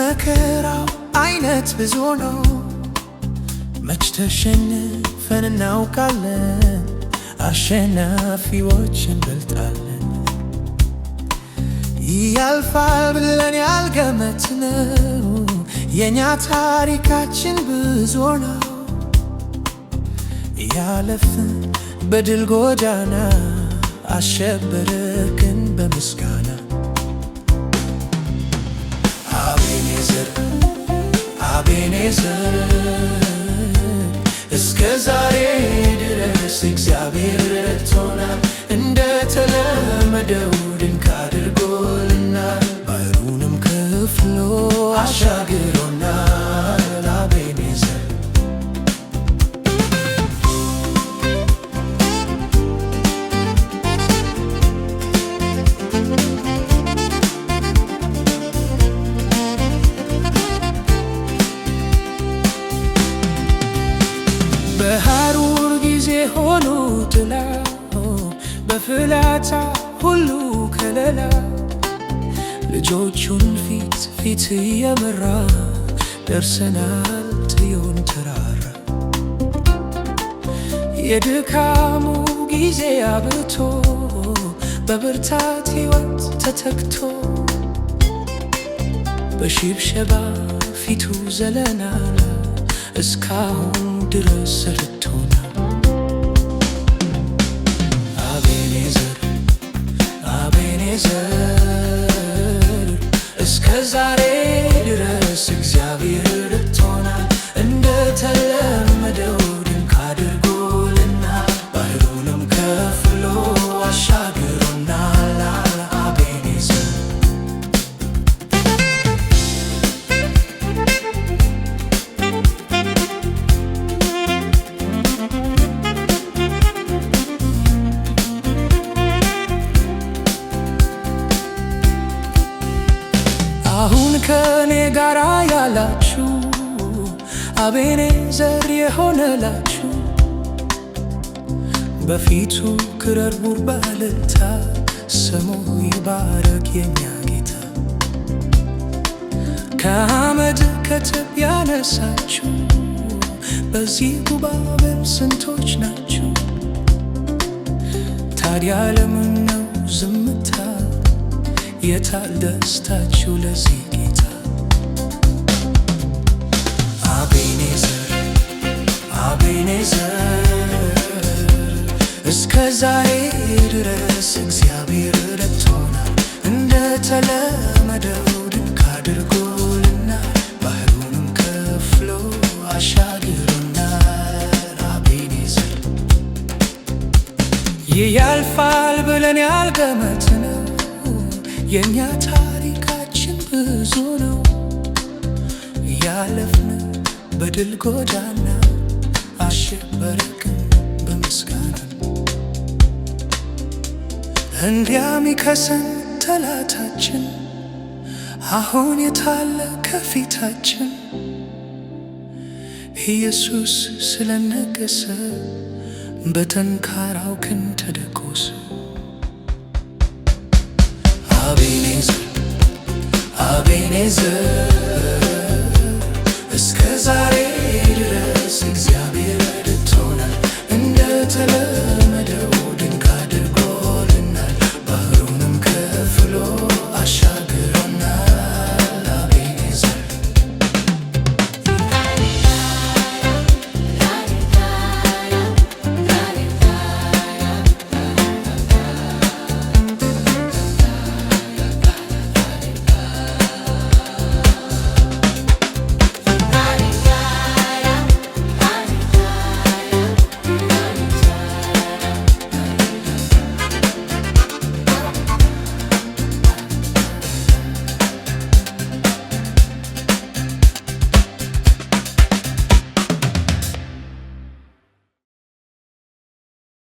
የመከራው አይነት ብዙ ነው። መች ተሸንፈን እናውቃለን? አሸናፊዎች እንበልጣለን። ያልፋል ብለን ያልገመትነው የኛ ታሪካችን ብዙ ነው። ያለፍን በድል ጎዳና አሸበረክን በምስጋና። አቤኔዘር አቤኔዘር እስከ ዛሬ ድረስ እግዚአብሔር ረድቶናል። እንደተለመደው ድንቅ አድርጎልናል። ባህሩንም ከፍሎ አሻግሮናል። አቤኔዘር በሐሩር ጊዜ ሆኖ ጥላ፣ በፍላጻ ሁሉ ከለላ፣ ልጆቹን ፊት ፊት እየመራ ደርሰናል ጽዮን ተራራ። የድካሙ ጊዜ አብቶ በብርታት ሕይወት ተተክቶ በሽብሸባ ፊቱ ዘለናል። እስካሁን ድረስ ረድቶናል። አቤኔዘር አቤኔዘር እስከ ዛሬ ድረስ እግዚአብሔር ረድቶናል። እንደተለመደው ድንቅ አድርጎልናል። ባህሩንም ከፍሎ አሻግሮናል። አቤኔዘር አሁን ከኔ ጋራ ያላችሁ አቤኔዘር የሆነላችሁ በፊቱ ክረሩ በእልልታ። ስሙ ይባረክ የኛ ጌታ። ከአመድ ከትቢያ ያነሳችሁ በዚህ ጉባኤ ስንቶች ናችሁ? ታዲያ ለምን ነው ዝምታ? የታል ደስታችሁ ለዚህ ጌታ? አቤኔዘር አቤኔዘር እስከ ዛሬ ድረስ እግዚአብሔር ረድቶናል። እንደተለመደው ድንቅ አድርጎልናል። ባህሩንም ከፍሎ አሻግሮናል። አቤኔዘር ይህ ያልፋል ብለን ያልገመትነው የኛ ታሪካችን ብዙ ነው። ያለፍን በድል ጎዳና አሸበረክን በምስጋና። እንዲያሚከሰን ጠላታችን አሁን የታለ ከፊታችን? ኢየሱስ ስለነገሰ በጠንካራው ክንድ ተደቆሰ። አቤኔዘር አቤኔዘር እስከ ዛሬ